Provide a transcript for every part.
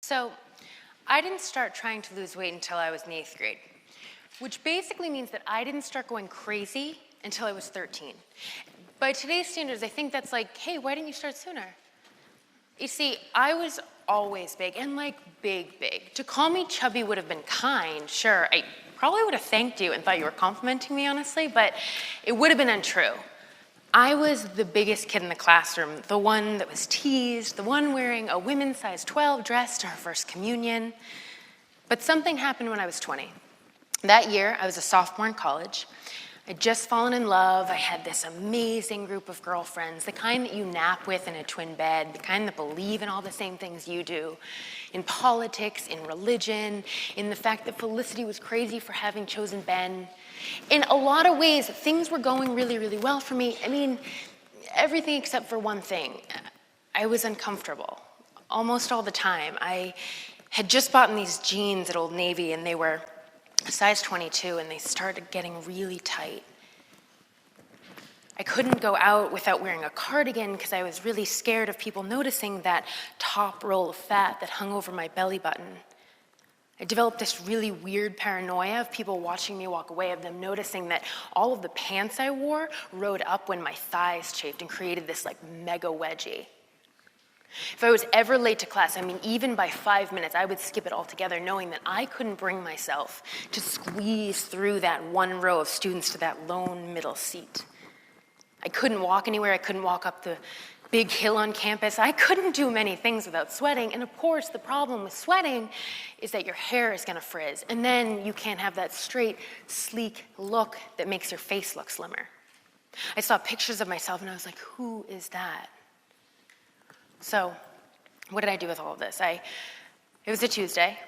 So I didn't start trying to lose weight until I was in 8th grade, which basically means that I didn't start going crazy until I was 13. By today's standards, I think that's like, hey, why didn't you start sooner? You see, I was always big, and like big, big. To call me chubby would have been kind, sure. I probably would have thanked you and thought you were complimenting me, honestly, but it would have been untrue. I was the biggest kid in the classroom, the one that was teased, the one wearing a women's size 12 dress to her first communion. But something happened when I was 20. That year, I was a sophomore in college. I'd just fallen in love. I had this amazing group of girlfriends, the kind that you nap with in a twin bed, the kind that believe in all the same things you do, in politics, in religion, in the fact that Felicity was crazy for having chosen Ben. In a lot of ways, things were going really, really well for me. I mean, everything except for one thing. I was uncomfortable almost all the time. I had just bought these jeans at Old Navy, and they were size 22, and they started getting really tight. I couldn't go out without wearing a cardigan because I was really scared of people noticing that top roll of fat that hung over my belly button. I developed this really weird paranoia of people watching me walk away, of them noticing that all of the pants I wore rode up when my thighs chafed and created this like mega wedgie. If I was ever late to class, I mean, even by 5 minutes, I would skip it altogether, knowing that I couldn't bring myself to squeeze through that one row of students to that lone middle seat. I couldn't walk anywhere. I couldn't walk up the big hill on campus. I couldn't do many things without sweating. And of course, the problem with sweating is that your hair is going to frizz. And then you can't have that straight, sleek look that makes your face look slimmer. I saw pictures of myself, and I was like, who is that? So what did I do with all of this? It was a Tuesday,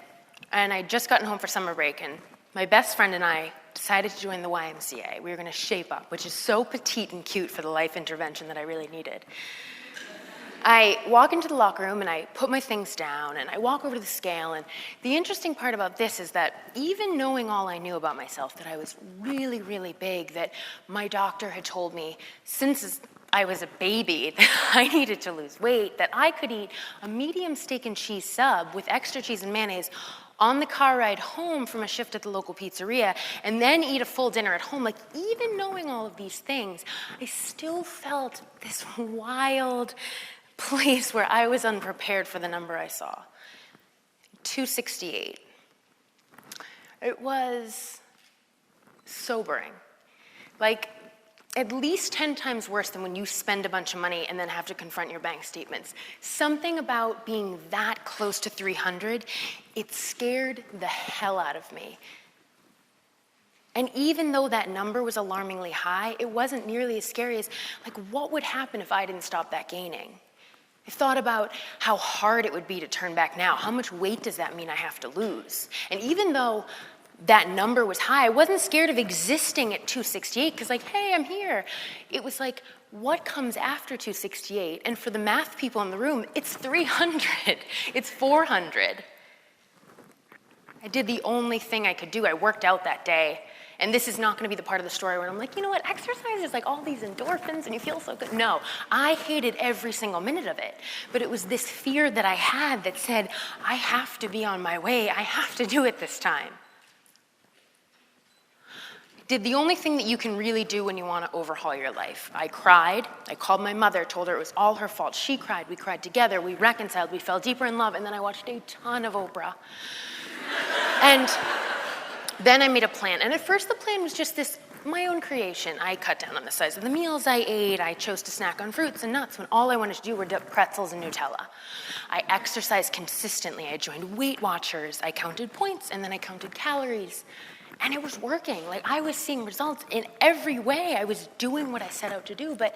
and I'd just gotten home for summer break, and my best friend and I decided to join the YMCA. We were going to shape up, which is so petite and cute for the life intervention that I really needed. I walk into the locker room, and I put my things down, and I walk over to the scale, and the interesting part about this is that even knowing all I knew about myself, that I was really, really big, that my doctor had told me since I was a baby that I needed to lose weight, that I could eat a medium steak and cheese sub with extra cheese and mayonnaise on the car ride home from a shift at the local pizzeria, and then eat a full dinner at home. Like, even knowing all of these things, I still felt this wild place where I was unprepared for the number I saw. 268. It was sobering. Like, at least 10 times worse than when you spend a bunch of money and then have to confront your bank statements. Something about being that close to 300, it scared the hell out of me. And even though that number was alarmingly high, it wasn't nearly as scary as, like, what would happen if I didn't stop that gaining? I thought about how hard it would be to turn back now. How much weight does that mean I have to lose? And even though that number was high, I wasn't scared of existing at 268 because, like, hey, I'm here. It was like, what comes after 268? And for the math people in the room, it's 300. It's 400. I did the only thing I could do. I worked out that day. And this is not going to be the part of the story where I'm like, you know what, exercise is like all these endorphins and you feel so good. No, I hated every single minute of it. But it was this fear that I had that said, I have to be on my way. I have to do it this time. Did the only thing that you can really do when you want to overhaul your life. I cried. I called my mother, told her it was all her fault. She cried. We cried together. We reconciled. We fell deeper in love. And then I watched a ton of Oprah. And then I made a plan. And at first the plan was just this, my own creation. I cut down on the size of the meals I ate. I chose to snack on fruits and nuts when all I wanted to do were dip pretzels and Nutella. I exercised consistently. I joined Weight Watchers. I counted points, and then I counted calories. And it was working. Like, I was seeing results in every way. I was doing what I set out to do, but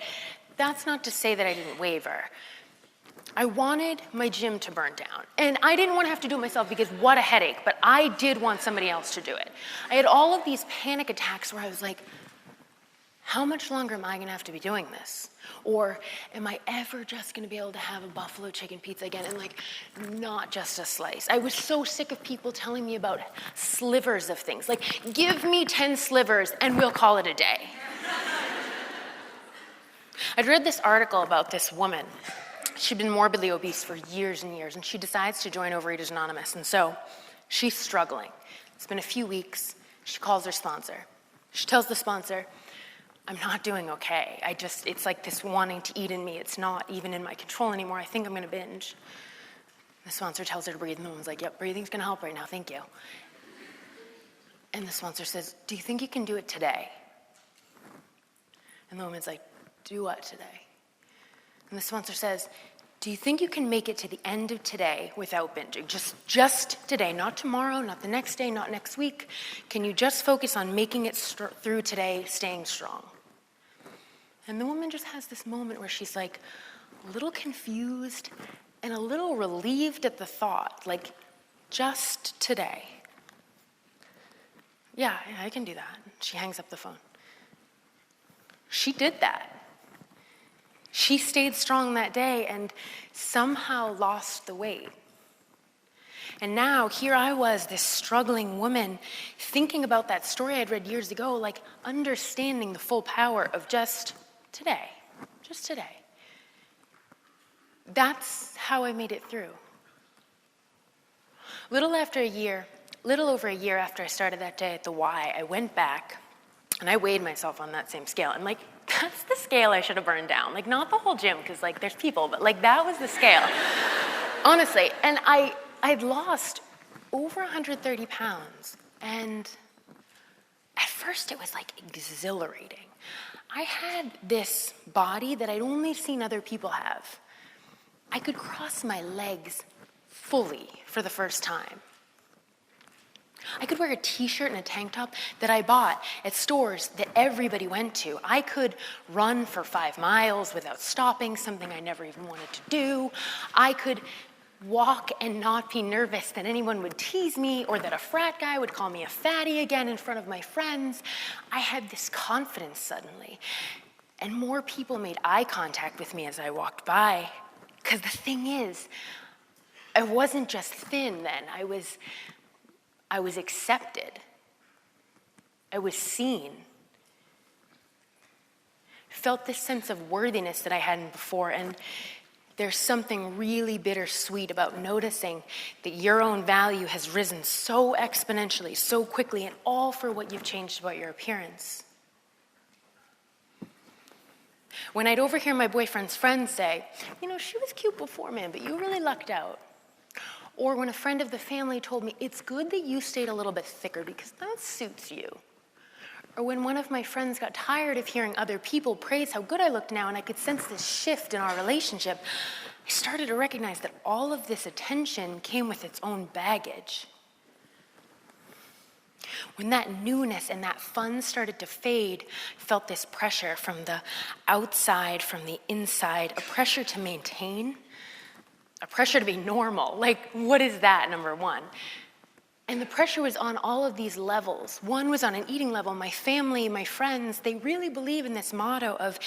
that's not to say that I didn't waver. I wanted my gym to burn down. And I didn't want to have to do it myself because what a headache, but I did want somebody else to do it. I had all of these panic attacks where I was like, how much longer am I going to have to be doing this? Or am I ever just going to be able to have a buffalo chicken pizza again and, like, not just a slice? I was so sick of people telling me about slivers of things. Like, give me 10 slivers and we'll call it a day. I'd read this article about this woman. she'd been morbidly obese for years and years, and she decides to join Overeaters Anonymous. And so she's struggling. It's been a few weeks. She calls her sponsor. She tells the sponsor, I'm not doing okay. It's like this wanting to eat in me. It's not even in my control anymore. I think I'm going to binge. The sponsor tells her to breathe, and the woman's like, yep, breathing's going to help right now. Thank you. And the sponsor says, do you think you can do it today? And the woman's like, do what today? And the sponsor says, do you think you can make it to the end of today without binging? Just today, not tomorrow, not the next day, not next week. Can you just focus on making it through today, staying strong? And the woman just has this moment where she's like a little confused and a little relieved at the thought, like, just today. Yeah, I can do that. She hangs up the phone. She did that. She stayed strong that day and somehow lost the weight. And now, here I was, this struggling woman, thinking about that story I'd read years ago, like understanding the full power of just today. Just today. That's how I made it through. Little over a year after I started that day at the Y, I went back and I weighed myself on that same scale. And that's the scale I should have burned down. Not the whole gym, because there's people, but that was the scale. Honestly. And I'd lost over 130 pounds. And at first it was exhilarating. I had this body that I'd only seen other people have. I could cross my legs fully for the first time. I could wear a t-shirt and a tank top that I bought at stores that everybody went to. I could run for 5 miles without stopping, something I never even wanted to do. I could walk and not be nervous that anyone would tease me or that a frat guy would call me a fatty again in front of my friends. I had this confidence suddenly. And more people made eye contact with me as I walked by. Because the thing is, I wasn't just thin then. I was accepted. I was seen. Felt this sense of worthiness that I hadn't before, and there's something really bittersweet about noticing that your own value has risen so exponentially, so quickly, and all for what you've changed about your appearance. When I'd overhear my boyfriend's friends say, she was cute before, man, but you really lucked out. Or when a friend of the family told me, it's good that you stayed a little bit thicker because that suits you. Or when one of my friends got tired of hearing other people praise how good I looked now and I could sense this shift in our relationship, I started to recognize that all of this attention came with its own baggage. When that newness and that fun started to fade, I felt this pressure from the outside, from the inside, a pressure to maintain, a pressure to be normal. What is that, number one? And the pressure was on all of these levels. One was on an eating level. My family, my friends, they really believe in this motto of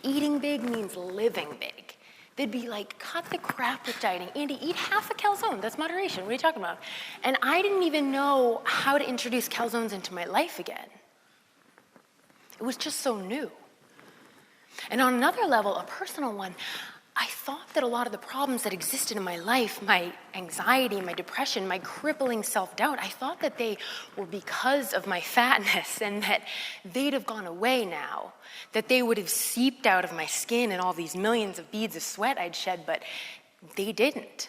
eating big means living big. They'd be like, cut the crap with dieting. Andie, eat half a calzone. That's moderation. What are you talking about? And I didn't even know how to introduce calzones into my life again. It was just so new. And on another level, a personal one, I thought that a lot of the problems that existed in my life, my anxiety, my depression, my crippling self-doubt, I thought that they were because of my fatness and that they'd have gone away now, that they would have seeped out of my skin and all these millions of beads of sweat I'd shed, but they didn't.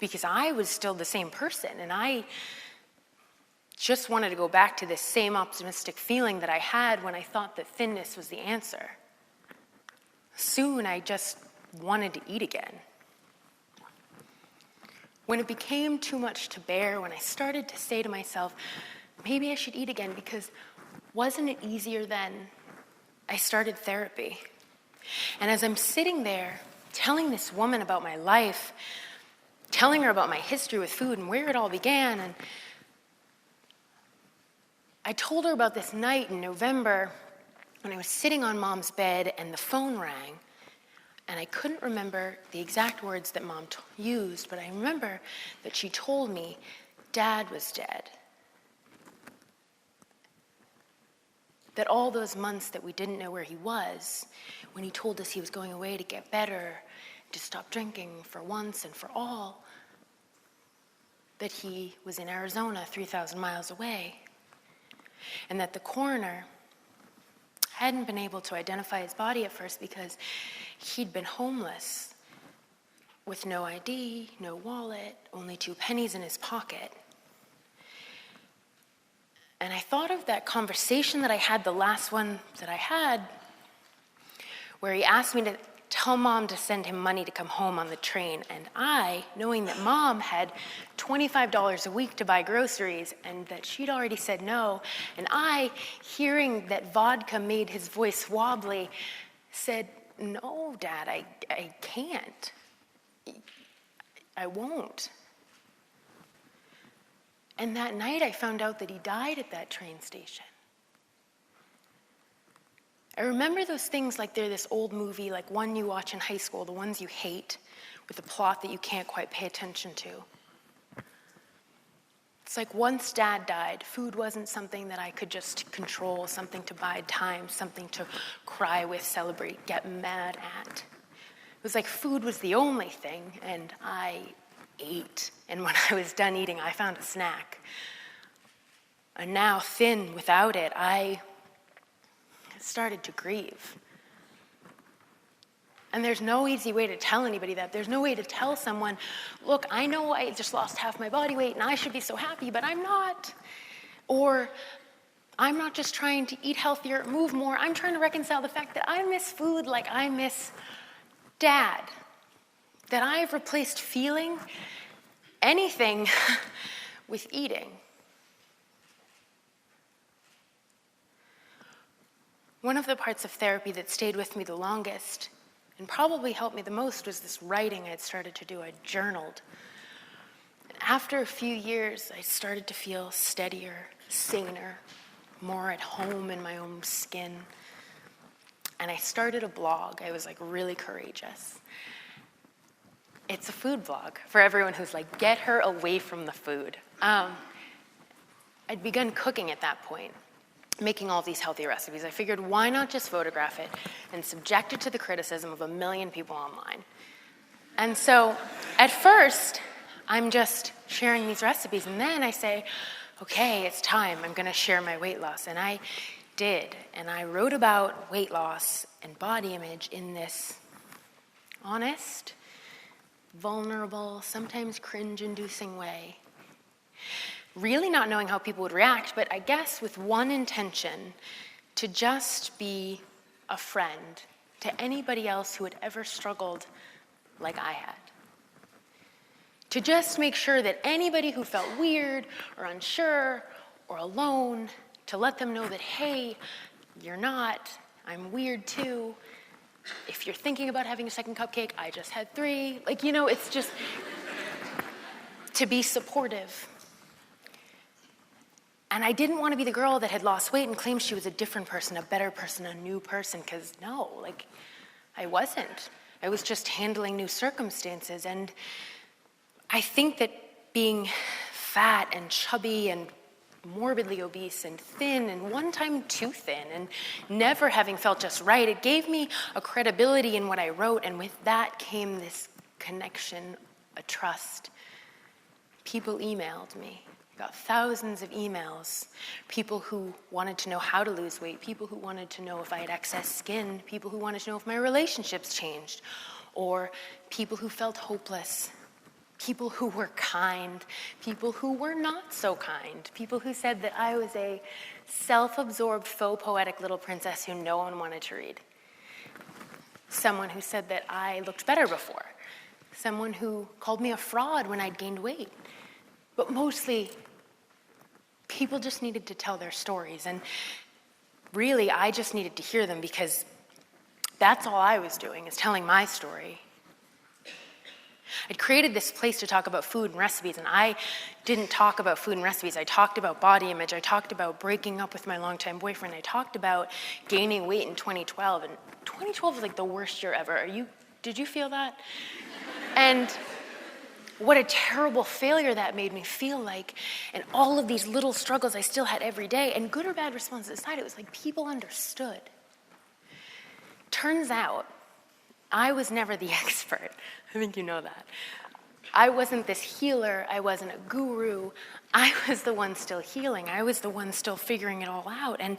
Because I was still the same person, and I just wanted to go back to this same optimistic feeling that I had when I thought that thinness was the answer. Soon, I just wanted to eat again. When it became too much to bear, when I started to say to myself, maybe I should eat again, because wasn't it easier then? I started therapy. And as I'm sitting there telling this woman about my life, telling her about my history with food and where it all began, and I told her about this night in November when I was sitting on Mom's bed and the phone rang, and I couldn't remember the exact words that Mom used, but I remember that she told me Dad was dead. That all those months that we didn't know where he was, when he told us he was going away to get better, to stop drinking for once and for all, that he was in Arizona 3,000 miles away, and that the coroner hadn't been able to identify his body at first because he'd been homeless with no ID, no wallet, only 2 pennies in his pocket. And I thought of that conversation that I had, the last one that I had, where he asked me to tell Mom to send him money to come home on the train. And I, knowing that Mom had $25 a week to buy groceries and that she'd already said no, and I, hearing that vodka made his voice wobbly, said, "No, Dad, I can't. I won't." And that night I found out that he died at that train station. I remember those things like they're this old movie, like one you watch in high school, the ones you hate, with a plot that you can't quite pay attention to. It's like once Dad died, food wasn't something that I could just control, something to bide time, something to cry with, celebrate, get mad at. It was like food was the only thing, and I ate. And when I was done eating, I found a snack. And now, thin without it, I started to grieve. And there's no easy way to tell anybody that. There's no way to tell someone, look, I know I just lost half my body weight and I should be so happy, but I'm not. Or I'm not just trying to eat healthier, move more. I'm trying to reconcile the fact that I miss food like I miss Dad. That I've replaced feeling anything with eating. One of the parts of therapy that stayed with me the longest and probably helped me the most was this writing I'd started to do. I journaled. And after a few years, I started to feel steadier, saner, more at home in my own skin. And I started a blog. I was like really courageous. It's a food blog for everyone who's like, get her away from the food. I'd begun cooking at that point, making all these healthy recipes. I figured, why not just photograph it and subject it to the criticism of 1 million people online? And so at first, I'm just sharing these recipes, and then I say, okay, it's time. I'm going to share my weight loss. And I did. And I wrote about weight loss and body image in this honest, vulnerable, sometimes cringe-inducing way. Really not knowing how people would react, but I guess with one intention, to just be a friend to anybody else who had ever struggled like I had. To just make sure that anybody who felt weird or unsure or alone, to let them know that, hey, you're not, I'm weird too. If you're thinking about having a second cupcake, I just had 3. Like, it's just to be supportive. And I didn't want to be the girl that had lost weight and claimed she was a different person, a better person, a new person, because no, I wasn't. I was just handling new circumstances. And I think that being fat and chubby and morbidly obese and thin and one time too thin and never having felt just right, it gave me a credibility in what I wrote, and with that came this connection, a trust. People emailed me. I got thousands of emails. People who wanted to know how to lose weight, people who wanted to know if I had excess skin, people who wanted to know if my relationships changed, or people who felt hopeless. People who were kind, people who were not so kind, people who said that I was a self-absorbed, faux poetic little princess who no one wanted to read. Someone who said that I looked better before. Someone who called me a fraud when I'd gained weight. But mostly, people just needed to tell their stories. And really, I just needed to hear them because that's all I was doing, is telling my story. I'd created this place to talk about food and recipes, and I didn't talk about food and recipes. I talked about body image. I talked about breaking up with my longtime boyfriend. I talked about gaining weight in 2012, and 2012 was like the worst year ever. Did you feel that? And what a terrible failure that made me feel like, and all of these little struggles I still had every day, and good or bad responses aside, it was like people understood. Turns out, I was never the expert. I think you know that. I wasn't this healer, I wasn't a guru, I was the one still healing, I was the one still figuring it all out. And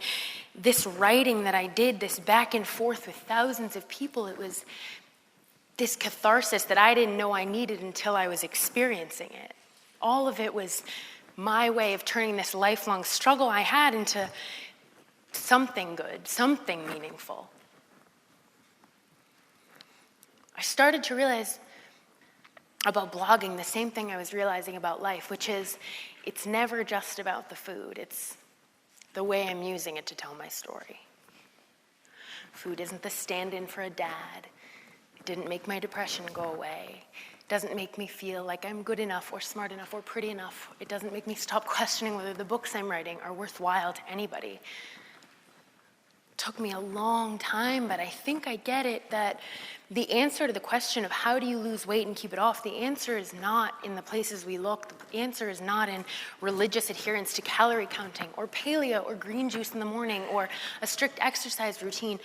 this writing that I did, this back and forth with thousands of people, it was this catharsis that I didn't know I needed until I was experiencing it. All of it was my way of turning this lifelong struggle I had into something good, something meaningful. I started to realize about blogging the same thing I was realizing about life, which is it's never just about the food. It's the way I'm using it to tell my story. Food isn't the stand-in for a dad. It didn't make my depression go away. It doesn't make me feel like I'm good enough or smart enough or pretty enough. It doesn't make me stop questioning whether the books I'm writing are worthwhile to anybody. It took me a long time, but I think I get it, that the answer to the question of how do you lose weight and keep it off, the answer is not in the places we look. The answer is not in religious adherence to calorie counting or paleo or green juice in the morning or a strict exercise routine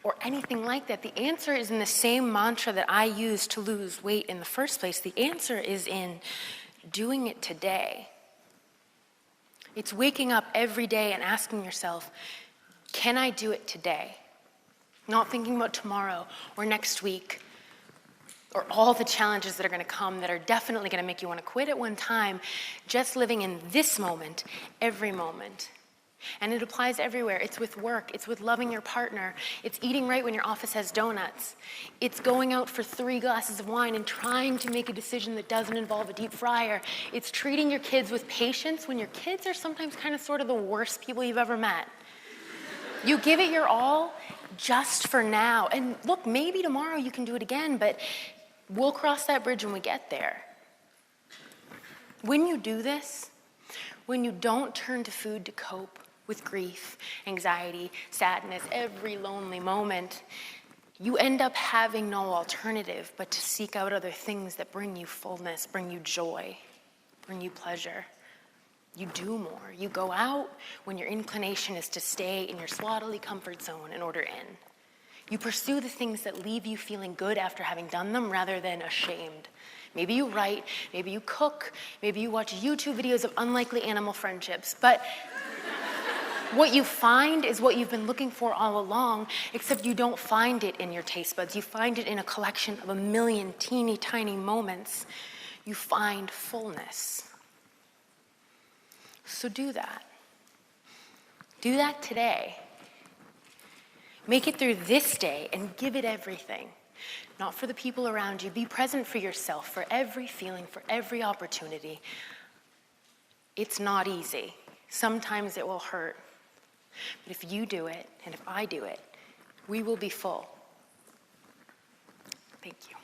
or anything like that. The answer is in the same mantra that I used to lose weight in the first place. The answer is in doing it today. It's waking up every day and asking yourself, can I do it today? Not thinking about tomorrow or next week or all the challenges that are going to come that are definitely going to make you want to quit at one time, just living in this moment, every moment. And it applies everywhere. It's with work. It's with loving your partner. It's eating right when your office has donuts. It's going out for 3 glasses of wine and trying to make a decision that doesn't involve a deep fryer. It's treating your kids with patience when your kids are sometimes kind of sort of the worst people you've ever met. You give it your all just for now. And look, maybe tomorrow you can do it again, but we'll cross that bridge when we get there. When you do this, when you don't turn to food to cope with grief, anxiety, sadness, every lonely moment, you end up having no alternative but to seek out other things that bring you fullness, bring you joy, bring you pleasure. You do more. You go out when your inclination is to stay in your swaddly comfort zone and order in. You pursue the things that leave you feeling good after having done them rather than ashamed. Maybe you write, maybe you cook, maybe you watch YouTube videos of unlikely animal friendships, but what you find is what you've been looking for all along, except you don't find it in your taste buds. You find it in a collection of a million teeny tiny moments. You find fullness. So do that. Do that today. Make it through this day and give it everything. Not for the people around you. Be present for yourself, for every feeling, for every opportunity. It's not easy. Sometimes it will hurt. But if you do it, and if I do it, we will be full. Thank you.